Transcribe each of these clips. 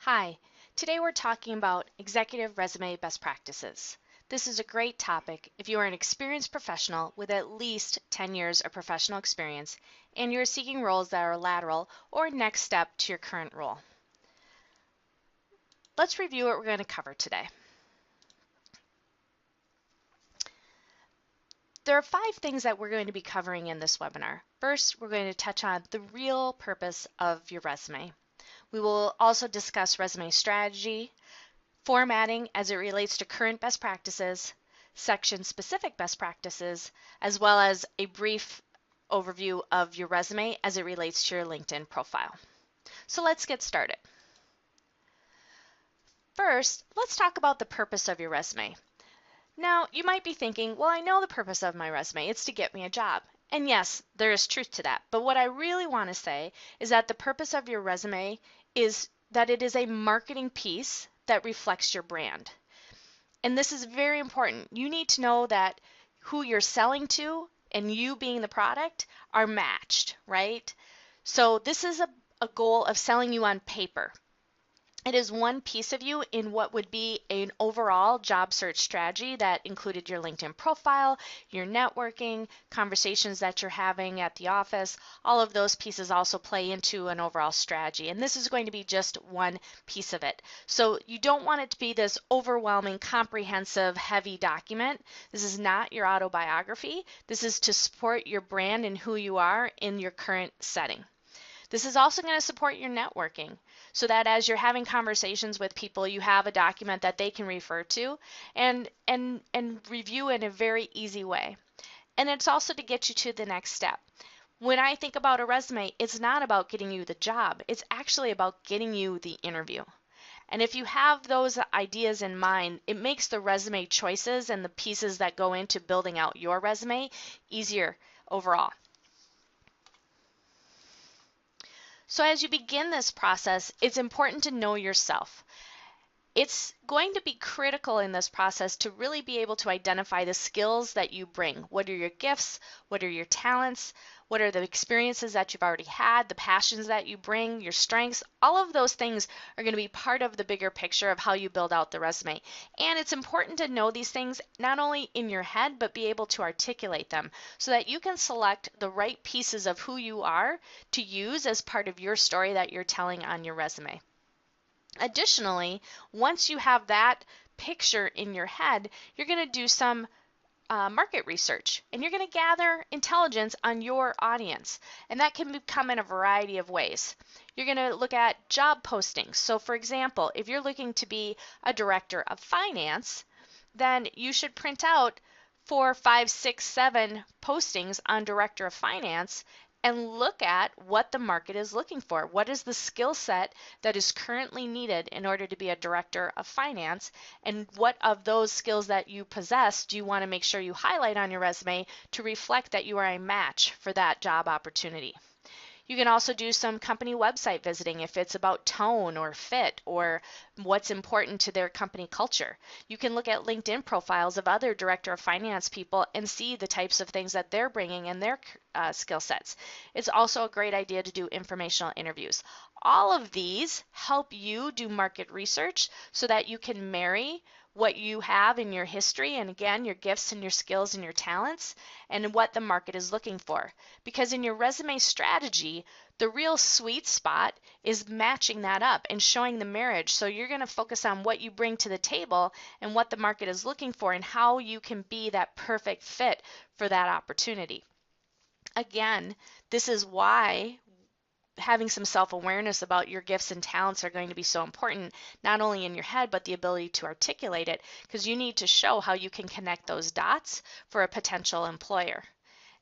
Hi, today we're talking about executive resume best practices. This is a great topic if you are an experienced professional with at least 10 years of professional experience and you're seeking roles that are lateral or next step to your current role. Let's review what we're going to cover today. There are 5 things that we're going to be covering in this webinar. First, we're going to touch on the real purpose of your resume. We will also discuss resume strategy, formatting as it relates to current best practices, section-specific best practices, as well as a brief overview of your resume as it relates to your LinkedIn profile. So let's get started. First, let's talk about the purpose of your resume. Now, you might be thinking, well, I know the purpose of my resume. It's to get me a job. And yes, there is truth to that. But what I really want to say is that the purpose of your resume is that it is a marketing piece that reflects your brand. And this is very important. You need to know that who you're selling to and you being the product are matched, right? So this is a goal of selling you on paper. It is one piece of you in what would be an overall job search strategy that included your LinkedIn profile, your networking, conversations that you're having at the office. All of those pieces also play into an overall strategy. And this is going to be just one piece of it. So you don't want it to be this overwhelming, comprehensive, heavy document. This is not your autobiography. This is to support your brand and who you are in your current setting. This is also going to support your networking so that as you're having conversations with people, you have a document that they can refer to and review in a very easy way. And it's also to get you to the next step. When I think about a resume, it's not about getting you the job. It's actually about getting you the interview. And if you have those ideas in mind, it makes the resume choices and the pieces that go into building out your resume easier overall. So as you begin this process, it's important to know yourself. It's going to be critical in this process to really be able to identify the skills that you bring. What are your gifts? What are your talents? What are the experiences that you've already had, the passions that you bring, your strengths? All of those things are going to be part of the bigger picture of how you build out the resume. And it's important to know these things not only in your head, but be able to articulate them so that you can select the right pieces of who you are to use as part of your story that you're telling on your resume. Additionally, once you have that picture in your head, you're going to do some market research and you're going to gather intelligence on your audience. And that can come in a variety of ways. You're going to look at job postings. So for example, if you're looking to be a director of finance, then you should print out 4, 5, 6, 7 postings on director of finance and look at what the market is looking for. What is the skill set that is currently needed in order to be a director of finance? And what of those skills that you possess do you want to make sure you highlight on your resume to reflect that you are a match for that job opportunity? You can also do some company website visiting if it's about tone or fit or what's important to their company culture. You can look at LinkedIn profiles of other director of finance people and see the types of things that they're bringing in their skill sets. It's also a great idea to do informational interviews. All of these help you do market research so that you can marry what you have in your history and again your gifts and your skills and your talents and what the market is looking for. Because in your resume strategy, the real sweet spot is matching that up and showing the marriage. So you're going to focus on what you bring to the table and what the market is looking for and how you can be that perfect fit for that opportunity. Again, this is why having some self-awareness about your gifts and talents are going to be so important, not only in your head, but the ability to articulate it, because you need to show how you can connect those dots for a potential employer.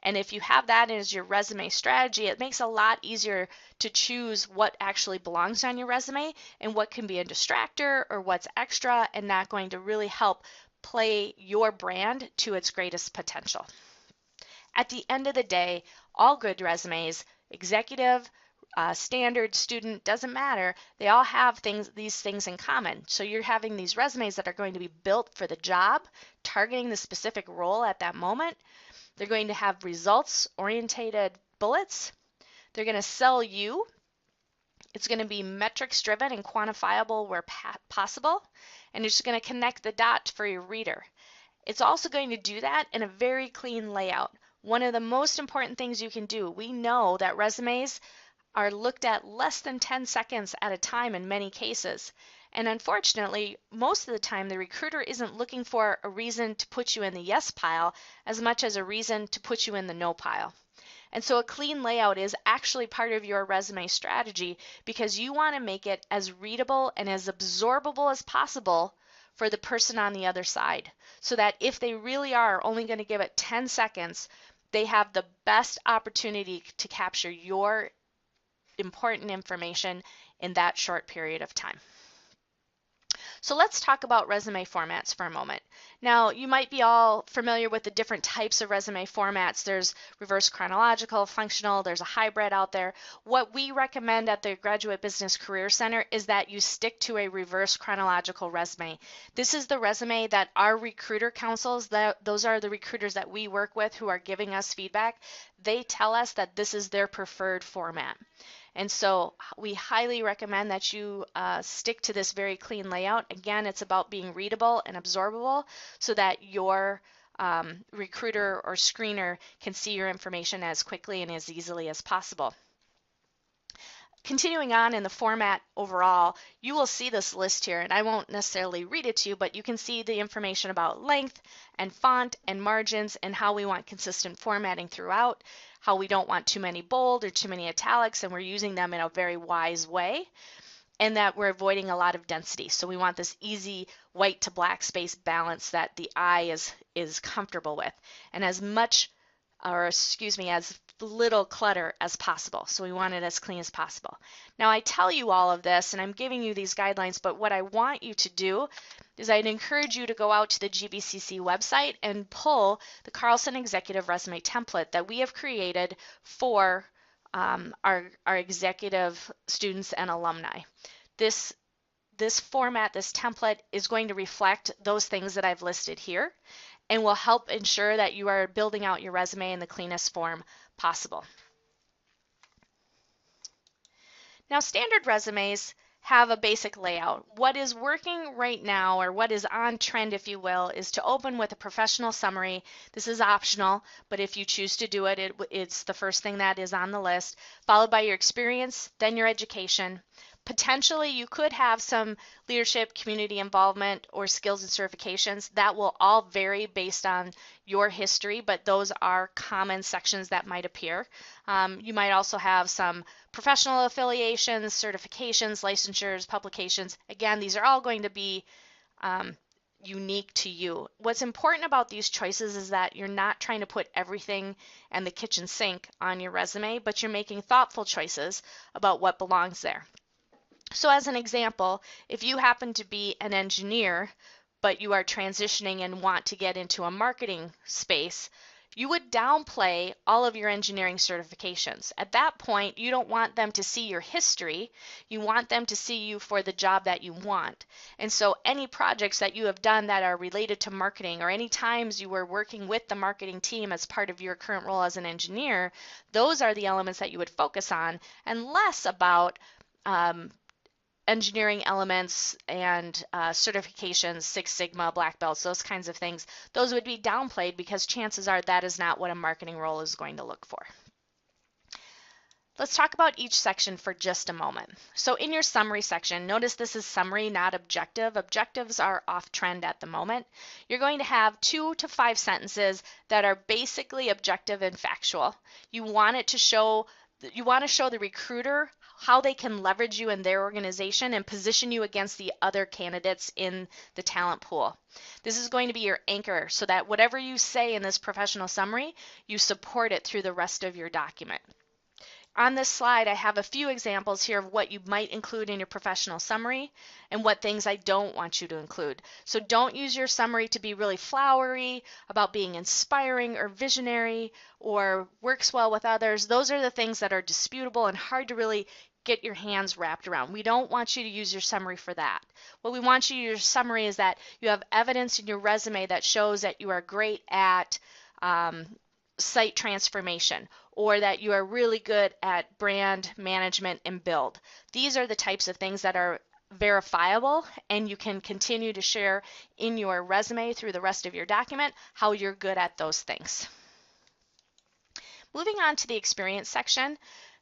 And if you have that as your resume strategy, it makes it a lot easier to choose what actually belongs on your resume and what can be a distractor or what's extra and not going to really help play your brand to its greatest potential. At the end of the day, all good resumes, executive, standard, student, doesn't matter. They all have these things in common. So you're having these resumes that are going to be built for the job, targeting the specific role at that moment. They're going to have results-orientated bullets. They're going to sell you It's going to be metrics driven and quantifiable where possible, and it's going to connect the dots for your reader. It's also going to do that in a very clean layout. One of the most important things you can do, we know that resumes are looked at less than 10 seconds at a time in many cases. And unfortunately, most of the time, the recruiter isn't looking for a reason to put you in the yes pile as much as a reason to put you in the no pile. And so a clean layout is actually part of your resume strategy because you want to make it as readable and as absorbable as possible for the person on the other side, so that if they really are only going to give it 10 seconds, they have the best opportunity to capture your important information in that short period of time. So let's talk about resume formats for a moment. Now, you might be all familiar with the different types of resume formats. There's reverse chronological, functional, there's a hybrid out there. What we recommend at the Graduate Business Career Center is that you stick to a reverse chronological resume. This is the resume that our recruiter counsels, those are the recruiters that we work with who are giving us feedback. They tell us that this is their preferred format. And so we highly recommend that you stick to this very clean layout. Again, it's about being readable and absorbable so that your recruiter or screener can see your information as quickly and as easily as possible. Continuing on in the format overall, you will see this list here, and I won't necessarily read it to you, but you can see the information about length and font and margins and how we want consistent formatting throughout, how we don't want too many bold or too many italics, and we're using them in a very wise way, and that we're avoiding a lot of density. So we want this easy white to black space balance that the eye is comfortable with, and as little clutter as possible. So we want it as clean as possible. Now I tell you all of this and I'm giving you these guidelines, but what I want you to do is I'd encourage you to go out to the GBCC website and pull the Carlson Executive Resume Template that we have created for our executive students and alumni. This format, this template is going to reflect those things that I've listed here and will help ensure that you are building out your resume in the cleanest form possible. Now, standard resumes have a basic layout. What is working right now, or what is on trend, if you will, is to open with a professional summary. This is optional, but if you choose to do it, it's the first thing that is on the list, followed by your experience, then your education. Potentially, you could have some leadership, community involvement, or skills and certifications. That will all vary based on your history, but those are common sections that might appear. You might also have some professional affiliations, certifications, licensures, publications. Again, these are all going to be unique to you. What's important about these choices is that you're not trying to put everything and the kitchen sink on your resume, but you're making thoughtful choices about what belongs there. So as an example, if you happen to be an engineer, but you are transitioning and want to get into a marketing space, you would downplay all of your engineering certifications. At that point, you don't want them to see your history. You want them to see you for the job that you want. And so any projects that you have done that are related to marketing, or any times you were working with the marketing team as part of your current role as an engineer, those are the elements that you would focus on, and less about engineering elements and certifications, Six Sigma, black belts, those kinds of things. Those would be downplayed because chances are that is not what a marketing role is going to look for. Let's talk about each section for just a moment. So in your summary section, notice this is summary, not objective. Objectives are off trend at the moment. You're going to have 2 to 5 sentences that are basically objective and factual. You want to show the recruiter how they can leverage you in their organization and position you against the other candidates in the talent pool. This is going to be your anchor so that whatever you say in this professional summary, you support it through the rest of your document. On this slide, I have a few examples here of what you might include in your professional summary and what things I don't want you to include. So don't use your summary to be really flowery, about being inspiring or visionary or works well with others. Those are the things that are disputable and hard to really get your hands wrapped around. We don't want you to use your summary for that. What we want you to use your summary is that you have evidence in your resume that shows that you are great at site transformation, or that you are really good at brand management and build. These are the types of things that are verifiable, and you can continue to share in your resume through the rest of your document how you're good at those things. Moving on to the experience section,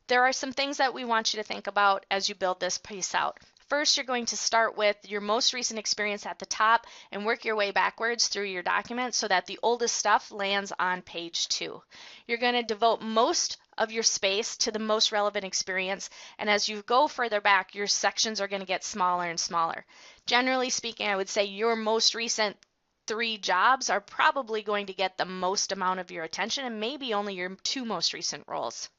there are some things that we want you to think about as you build this piece out. First, you're going to start with your most recent experience at the top and work your way backwards through your document so that the oldest stuff lands on page 2. You're going to devote most of your space to the most relevant experience, and as you go further back, your sections are going to get smaller and smaller. Generally speaking, I would say your most recent 3 jobs are probably going to get the most amount of your attention, and maybe only your 2 most recent roles.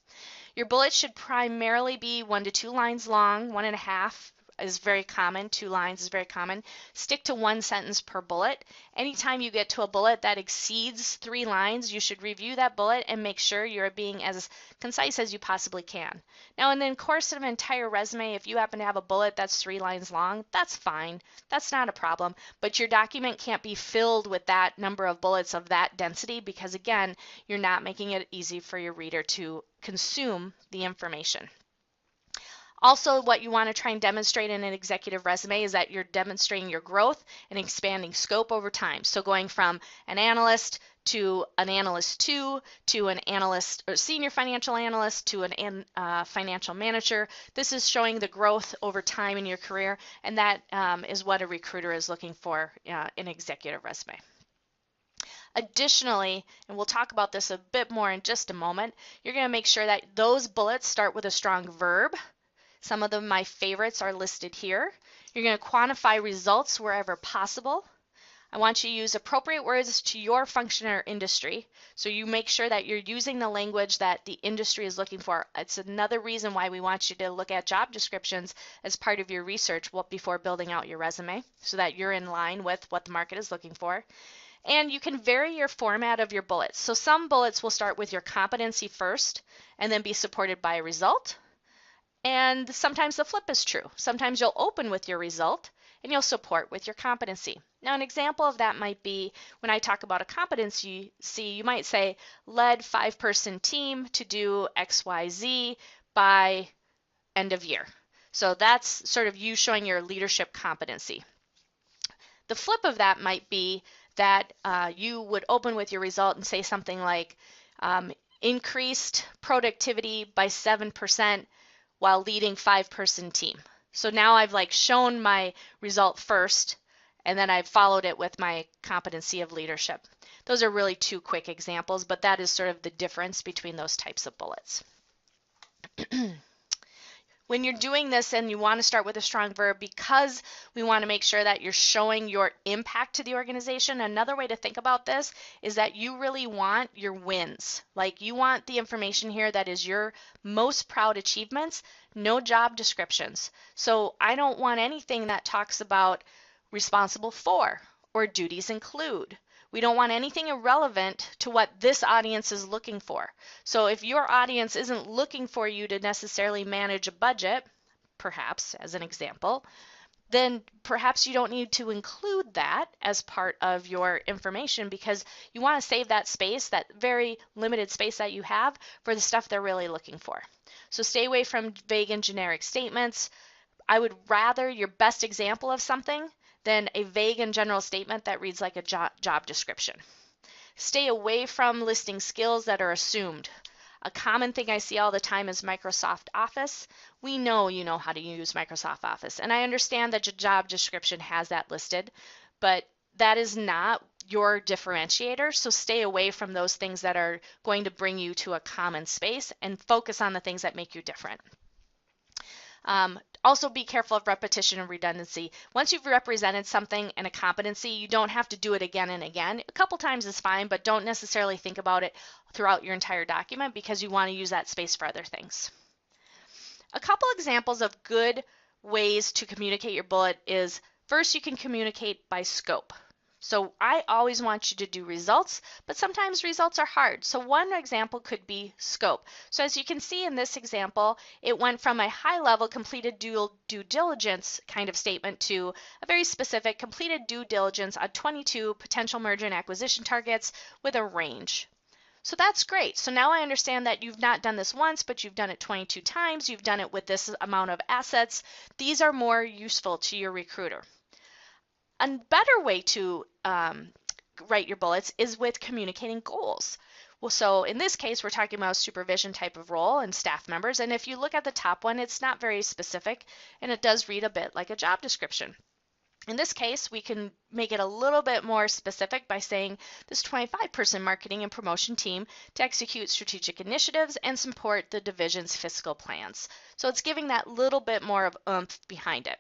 Your bullets should primarily be 1 to 2 lines long. 1.5 is very common. 2 lines is very common. Stick to 1 sentence per bullet. Anytime you get to a bullet that exceeds 3 lines, you should review that bullet and make sure you're being as concise as you possibly can. Now, in the course of an entire resume, if you happen to have a bullet that's 3 lines long, that's fine. That's not a problem. But your document can't be filled with that number of bullets of that density because, again, you're not making it easy for your reader to consume the information. Also, what you want to try and demonstrate in an executive resume is that you're demonstrating your growth and expanding scope over time. So going from an analyst to an analyst 2 to an analyst or senior financial analyst to an financial manager. This is showing the growth over time in your career, and that is what a recruiter is looking for in an executive resume. Additionally, and we'll talk about this a bit more in just a moment, you're going to make sure that those bullets start with a strong verb. Some of them, my favorites, are listed here. You're going to quantify results wherever possible. I want you to use appropriate words to your function or industry, so you make sure that you're using the language that the industry is looking for. It's another reason why we want you to look at job descriptions as part of your research before building out your resume, so that you're in line with what the market is looking for. And you can vary your format of your bullets. So some bullets will start with your competency first and then be supported by a result. And sometimes the flip is true. Sometimes you'll open with your result and you'll support with your competency. Now, an example of that might be when I talk about a competency, you might say, led 5-person team to do XYZ by end of year. So that's sort of you showing your leadership competency. The flip of that might be that you would open with your result and say something like, increased productivity by 7% while leading 5-person team. So now I've shown my result first, and then I've followed it with my competency of leadership. Those are really 2 quick examples, but that is sort of the difference between those types of bullets. When you're doing this and you want to start with a strong verb, because we want to make sure that you're showing your impact to the organization, another way to think about this is that you really want your wins. You want the information here that is your most proud achievements, no job descriptions. So I don't want anything that talks about responsible for or duties include. We don't want anything irrelevant to what this audience is looking for. So if your audience isn't looking for you to necessarily manage a budget, perhaps as an example, then perhaps you don't need to include that as part of your information because you want to save that space, that very limited space that you have, for the stuff they're really looking for. So stay away from vague and generic statements. I would rather your best example of something than a vague and general statement that reads like a job description. Stay away from listing skills that are assumed. A common thing I see all the time is Microsoft Office. We know you know how to use Microsoft Office, and I understand that your job description has that listed, but that is not your differentiator, so stay away from those things that are going to bring you to a common space and focus on the things that make you different. Also be careful of repetition and redundancy. Once you've represented something and a competency, you don't have to do it again and again. A couple times is fine, but don't necessarily think about it throughout your entire document because you want to use that space for other things. A couple examples of good ways to communicate your bullet is, first, you can communicate by scope. So I always want you to do results, but sometimes results are hard. So one example could be scope. So as you can see in this example, it went from a high-level completed due diligence kind of statement to a very specific completed due diligence on 22 potential merger and acquisition targets with a range. So that's great. So now I understand that you've not done this once, but you've done it 22 times. You've done it with this amount of assets. These are more useful to your recruiter. A better way to write your bullets is with communicating goals. Well, so in this case, we're talking about a supervision type of role and staff members. And if you look at the top one, it's not very specific, and it does read a bit like a job description. In this case, we can make it a little bit more specific by saying this 25-person marketing and promotion team to execute strategic initiatives and support the division's fiscal plans. So it's giving that little bit more of oomph behind it.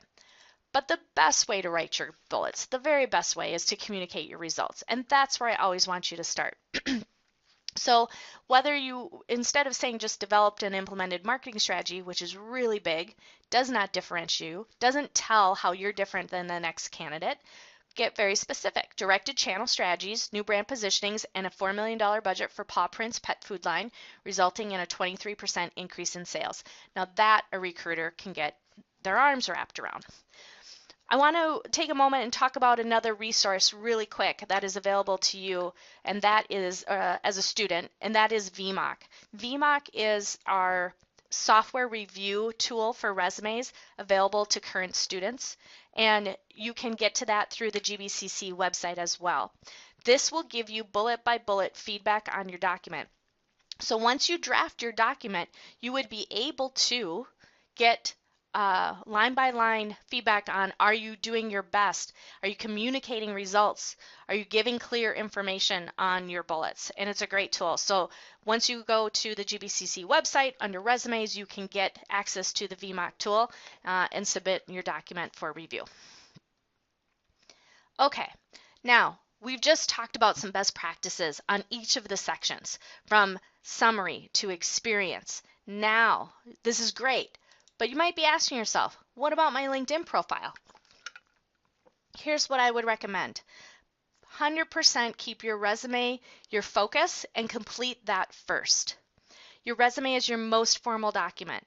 But the best way to write your bullets, the very best way, is to communicate your results. And that's where I always want you to start. So whether you, instead of saying just developed and implemented marketing strategy, which is really big, does not differentiate you, doesn't tell how you're different than the next candidate, get very specific. Directed channel strategies, new brand positionings, and a $4 million budget for Paw Prints pet food line, resulting in a 23% increase in sales. Now that a recruiter can get their arms wrapped around. I want to take a moment and talk about another resource really quick that is available to you, and that is as a student, and that is VMOC. VMOC is our software review tool for resumes available to current students, and you can get to that through the GBCC website as well. This will give you bullet by bullet feedback on your document. So once you draft your document, you would be able to get line by line feedback on, are you doing your best? Are you communicating results? Are you giving clear information on your bullets? And it's a great tool. So once you go to the GBCC website under resumes, you can get access to the VMOC tool and submit your document for review. Okay, now we've just talked about some best practices on each of the sections, from summary to experience. Now, this is great. But you might be asking yourself, what about my LinkedIn profile? Here's what I would recommend. 100% keep your resume your focus and complete that first. Your resume is your most formal document.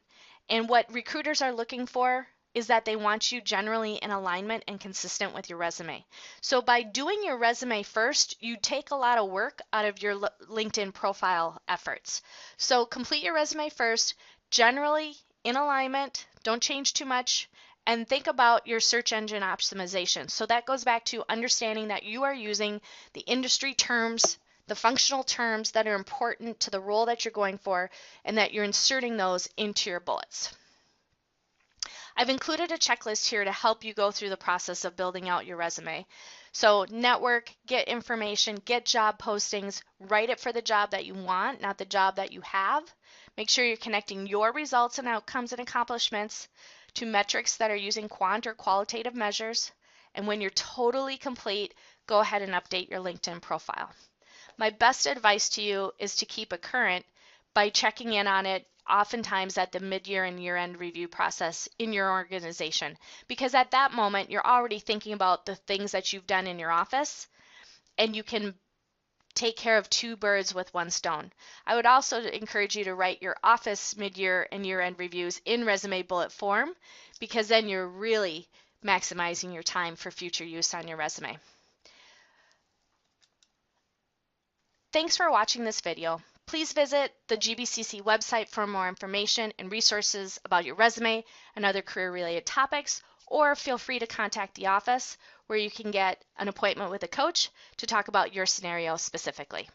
And what recruiters are looking for is that they want you generally in alignment and consistent with your resume. So by doing your resume first, you take a lot of work out of your LinkedIn profile efforts. So complete your resume first, generally in alignment, don't change too much, and think about your search engine optimization. So that goes back to understanding that you are using the industry terms, the functional terms that are important to the role that you're going for, and that you're inserting those into your bullets. I've included a checklist here to help you go through the process of building out your resume. So network, get information, get job postings, write it for the job that you want, not the job that you have. Make sure you're connecting your results and outcomes and accomplishments to metrics that are using quant or qualitative measures. And when you're totally complete, go ahead and update your LinkedIn profile. My best advice to you is to keep it current by checking in on it oftentimes at the mid-year and year-end review process in your organization, because at that moment you're already thinking about the things that you've done in your office, and you can take care of two birds with one stone. I would also encourage you to write your office mid-year and year-end reviews in resume bullet form, because then you're really maximizing your time for future use on your resume. Thanks for watching this video. Please visit the GBCC website for more information and resources about your resume and other career-related topics, or feel free to contact the office where you can get an appointment with a coach to talk about your scenario specifically.